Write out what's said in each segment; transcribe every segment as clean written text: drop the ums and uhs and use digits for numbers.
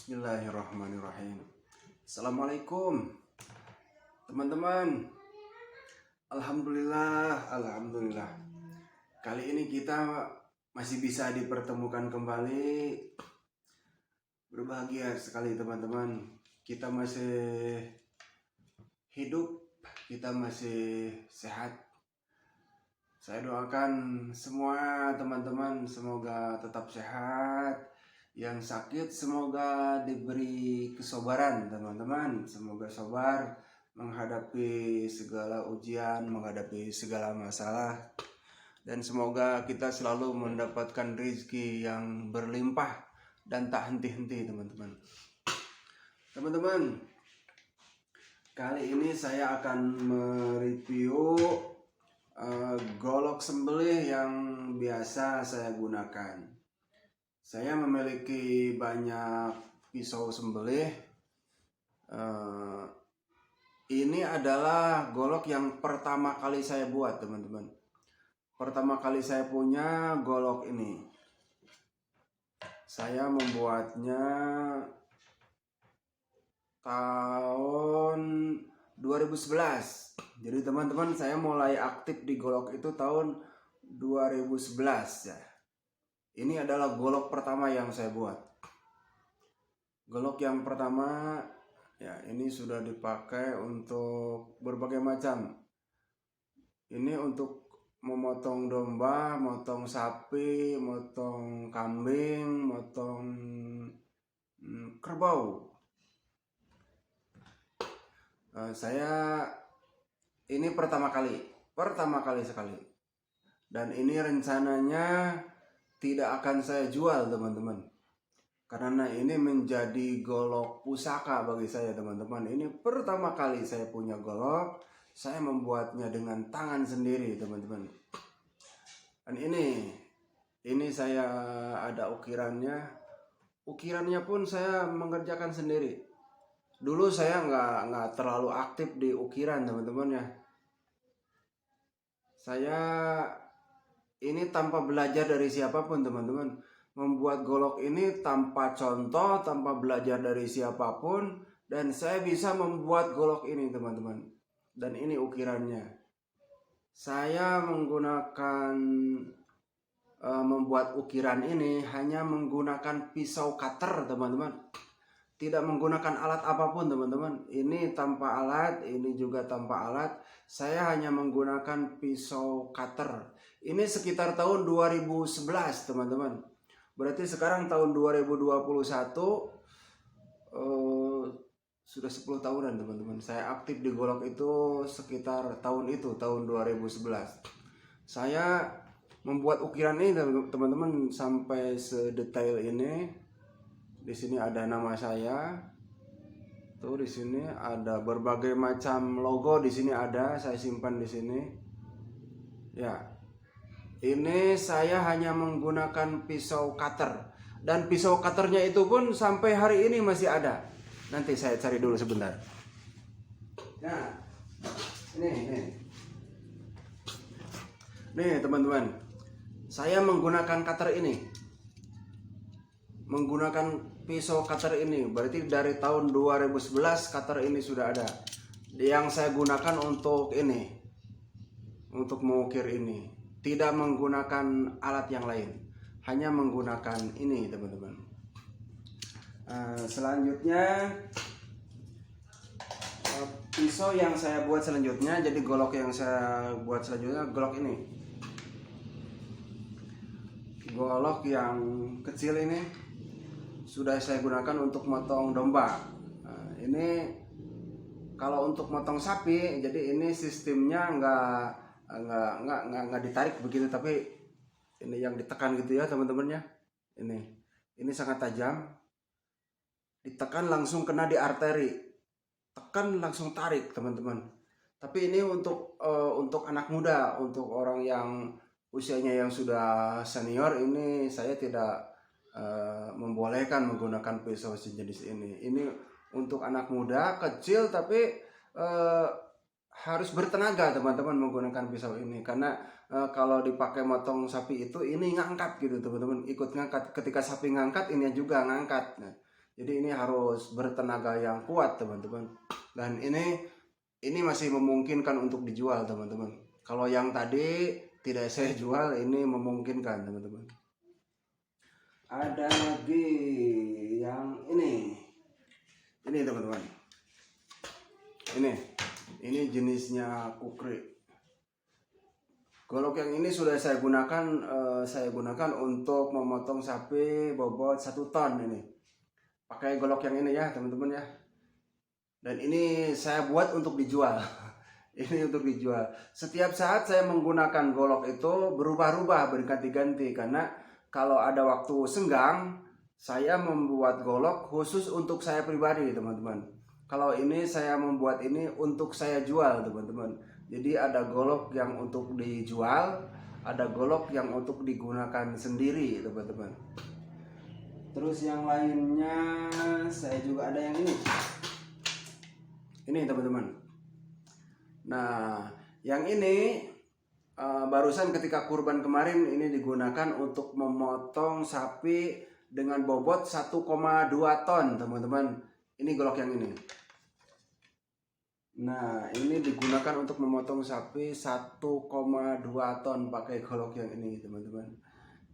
Bismillahirrahmanirrahim. Assalamualaikum teman-teman. Alhamdulillah. Kali ini kita masih bisa dipertemukan kembali. Berbahagia sekali teman-teman. Kita masih hidup, kita masih sehat. Saya doakan semua teman-teman semoga tetap sehat. Yang sakit semoga diberi kesabaran teman-teman. Semoga sabar menghadapi segala ujian, menghadapi segala masalah. Dan semoga kita selalu mendapatkan rezeki yang berlimpah dan tak henti-henti teman-teman. Teman-teman, kali ini saya akan mereview golok sembelih yang biasa saya gunakan. Saya memiliki banyak pisau sembelih. Ini adalah golok yang pertama kali saya buat teman-teman. Pertama kali saya punya golok ini. Saya membuatnya tahun 2011. Jadi teman-teman, saya mulai aktif di golok itu tahun 2011 ya. Ini adalah golok pertama yang saya buat. Golok yang pertama ya, ini sudah dipakai untuk berbagai macam. Ini untuk memotong domba, motong sapi, motong kambing, motong kerbau. Saya ini pertama kali sekali. Dan ini rencananya tidak akan saya jual teman-teman, karena ini menjadi golok pusaka bagi saya teman-teman. Ini pertama kali saya punya golok, saya membuatnya dengan tangan sendiri teman-teman. Dan ini saya ada ukirannya pun saya mengerjakan sendiri. Dulu saya nggak terlalu aktif di ukiran teman-teman ya. Saya ini tanpa belajar dari siapapun teman-teman. Membuat golok ini tanpa contoh, tanpa belajar dari siapapun. Dan saya bisa membuat golok ini teman-teman. Dan ini ukirannya. Saya menggunakan membuat ukiran ini hanya menggunakan pisau cutter teman-teman. Tidak menggunakan alat apapun teman-teman. Ini tanpa alat, ini juga tanpa alat. Saya hanya menggunakan pisau cutter. Ini sekitar tahun 2011 teman-teman. Berarti sekarang tahun 2021, sudah 10 tahunan teman-teman. Saya aktif di golok itu sekitar tahun 2011. Saya membuat ukiran ini teman-teman sampai sedetail ini. Di sini ada nama saya. Tuh di sini ada berbagai macam logo, di sini ada, saya simpan di sini. Ya. Ini saya hanya menggunakan pisau cutter. Dan pisau cutternya itu pun sampai hari ini masih ada. Nanti saya cari dulu sebentar. Nah, Nih teman-teman. Saya menggunakan cutter ini. Menggunakan pisau cutter ini. Berarti dari tahun 2011 cutter ini sudah ada. Yang saya gunakan untuk ini. Untuk mengukir ini. Tidak menggunakan alat yang lain, hanya menggunakan ini teman-teman. Selanjutnya pisau yang saya buat selanjutnya, jadi golok yang saya buat selanjutnya golok ini. Golok yang kecil ini sudah saya gunakan untuk motong domba. Ini kalau untuk motong sapi, jadi ini sistemnya nggak ditarik begitu, tapi ini yang ditekan gitu ya teman-teman ya. Ini sangat tajam, ditekan langsung kena di arteri, tekan langsung tarik teman-teman. Tapi ini untuk anak muda, untuk orang yang usianya yang sudah senior, ini saya tidak membolehkan menggunakan pisau sejenis ini. Ini untuk anak muda kecil, tapi harus bertenaga teman-teman menggunakan pisau ini, karena kalau dipakai motong sapi itu ini ngangkat gitu teman-teman, ikut ngangkat. Ketika sapi ngangkat, ini juga ngangkat. Nah, Jadi ini harus bertenaga yang kuat teman-teman. Dan ini masih memungkinkan untuk dijual teman-teman. Kalau yang tadi tidak saya jual, ini memungkinkan teman-teman. Ada lagi yang ini teman-teman. Ini jenisnya kukri. Golok yang ini sudah saya gunakan untuk memotong sapi bobot 1 ton ini. Pakai golok yang ini ya teman-teman ya. Dan ini saya buat untuk dijual. Ini untuk dijual. Setiap saat saya menggunakan golok itu berubah-ubah, berganti-ganti, karena kalau ada waktu senggang, saya membuat golok khusus untuk saya pribadi teman-teman. Kalau ini saya membuat ini untuk saya jual teman-teman. Jadi ada golok yang untuk dijual, ada golok yang untuk digunakan sendiri teman-teman. Terus yang lainnya saya juga ada yang ini teman-teman. Nah yang ini barusan ketika kurban kemarin ini digunakan untuk memotong sapi dengan bobot 1,2 ton teman-teman. Ini golok yang ini. Nah ini digunakan untuk memotong sapi 1,2 ton pakai golok yang ini teman-teman.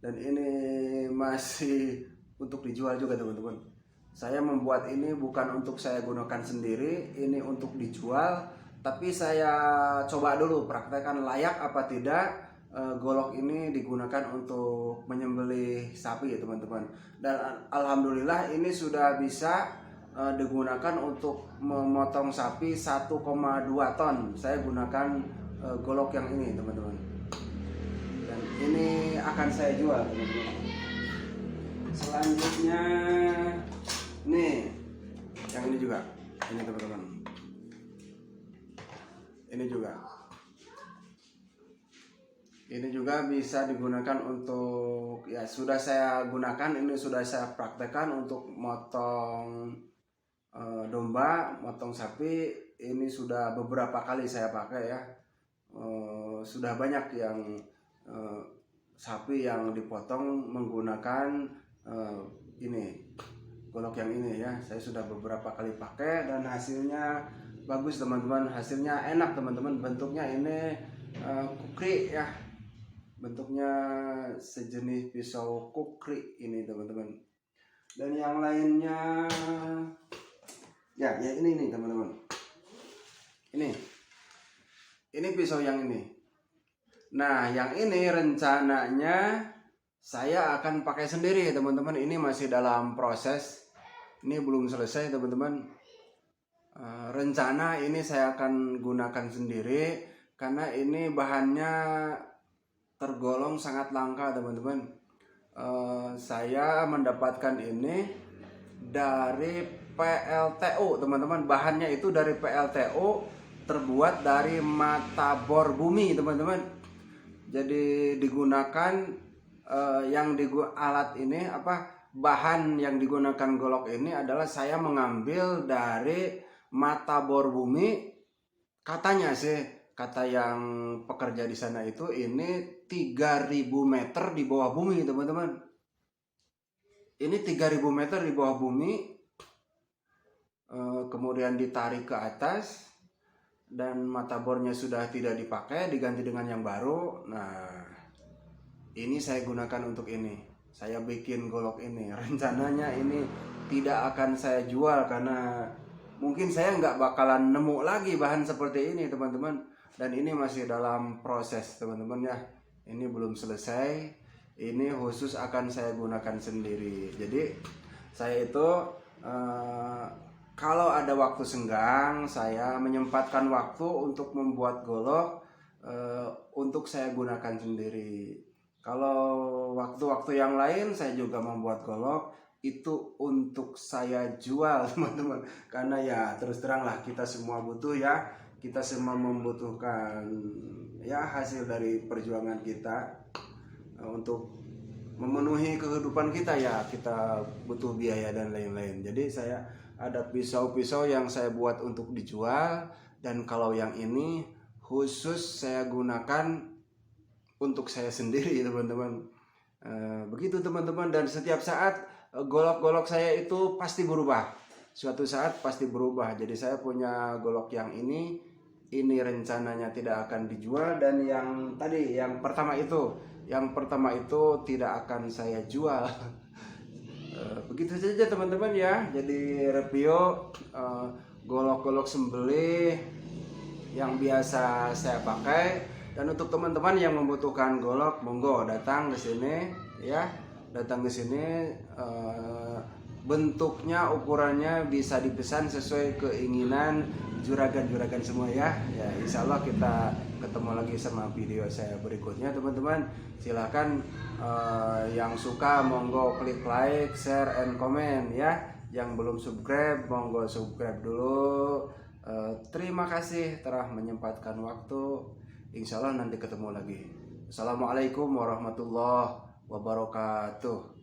Dan ini masih untuk dijual juga teman-teman. Saya membuat ini bukan untuk saya gunakan sendiri, ini untuk dijual. Tapi saya coba dulu praktekkan layak apa tidak golok ini digunakan untuk menyembelih sapi ya teman-teman. Dan alhamdulillah ini sudah bisa digunakan untuk memotong sapi 1,2 ton. Saya gunakan golok yang ini teman-teman. Dan ini akan saya jual teman-teman. Selanjutnya nih yang ini juga, ini teman-teman. Ini juga bisa digunakan untuk, ya sudah saya gunakan, ini sudah saya praktekkan untuk motong domba, motong sapi. Ini sudah beberapa kali saya pakai ya. Sudah banyak yang sapi yang dipotong menggunakan ini golok yang ini ya. Saya sudah beberapa kali pakai dan hasilnya bagus teman-teman, hasilnya enak teman-teman. Bentuknya ini kukri ya, bentuknya sejenis pisau kukri ini teman-teman. Dan yang lainnya ya ini nih teman-teman. Ini pisau yang ini. Nah yang ini rencananya saya akan pakai sendiri teman-teman. Ini masih dalam proses, ini belum selesai teman-teman. Rencana ini saya akan gunakan sendiri karena ini bahannya tergolong sangat langka teman-teman. Saya mendapatkan ini dari PLTU teman-teman. Bahannya itu dari PLTU, terbuat dari mata bor bumi teman-teman. Jadi digunakan alat ini bahan yang digunakan golok ini adalah saya mengambil dari mata bor bumi. Katanya sih, kata yang pekerja di sana itu ini 3000 meter di bawah bumi teman-teman. Ini 3000 meter di bawah bumi, kemudian ditarik ke atas dan mata bornya sudah tidak dipakai, diganti dengan yang baru. Nah ini saya gunakan untuk ini. Saya bikin golok ini. Rencananya ini tidak akan saya jual karena mungkin saya nggak bakalan nemu lagi bahan seperti ini teman-teman. Dan ini masih dalam proses teman-teman ya. Ini belum selesai. Ini khusus akan saya gunakan sendiri. Jadi saya itu kalau ada waktu senggang, saya menyempatkan waktu untuk membuat golok untuk saya gunakan sendiri. Kalau waktu-waktu yang lain saya juga membuat golok itu untuk saya jual teman-teman. Karena ya terus terang lah, kita semua butuh ya. Kita semua membutuhkan ya hasil dari perjuangan kita untuk memenuhi kehidupan kita ya. Kita butuh biaya dan lain-lain. Jadi saya ada pisau-pisau yang saya buat untuk dijual. Dan kalau yang ini khusus saya gunakan untuk saya sendiri teman-teman. Begitu teman-teman. Dan setiap saat golok-golok saya itu pasti berubah. Suatu saat pasti berubah. Jadi saya punya golok yang ini rencananya tidak akan dijual, dan yang tadi yang pertama itu tidak akan saya jual. Begitu saja teman-teman ya. Jadi review golok-golok sembelih yang biasa saya pakai. Dan untuk teman-teman yang membutuhkan golok, monggo datang ke sini ya. Datang ke sini, bentuknya, ukurannya bisa dipesan sesuai keinginan juragan-juragan semua ya. Ya, insya Allah kita ketemu lagi sama video saya berikutnya teman-teman. Silahkan yang suka monggo klik like, share, and comment ya. Yang belum subscribe monggo subscribe dulu. Terima kasih telah menyempatkan waktu. Insya Allah nanti ketemu lagi. Assalamualaikum warahmatullahi wabarakatuh.